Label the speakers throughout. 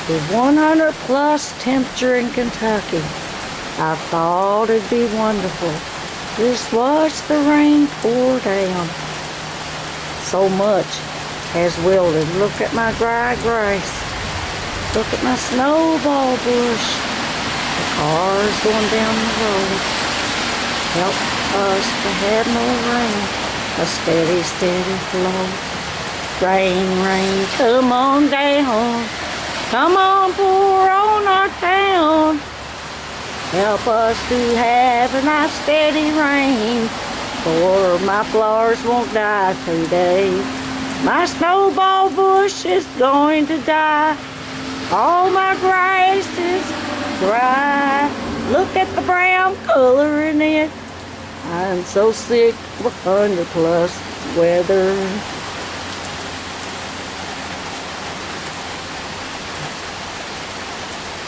Speaker 1: with 100 plus temperature in Kentucky. I thought it'd be wonderful. Just watch the rain pour down. So much has wilted. Look at my dry grass. Look at my snowball bush. The cars going down the road. Help us to have more rain. A steady, steady flow. Rain, rain, come on down. Come on, pour on our town. Help us to have a nice steady rain, for my flowers won't die today. My snowball bush is going to die. All my grass is dry. Look at the brown color in it. I'm so sick of 100 plus weather.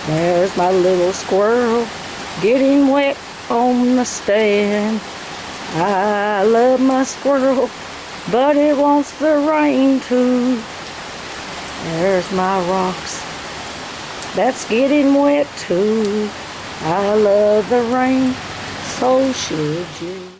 Speaker 1: There's my little squirrel getting wet on the stand. I love my squirrel, but it wants the rain too. There's my rocks, that's getting wet too. I love the rain, so should you.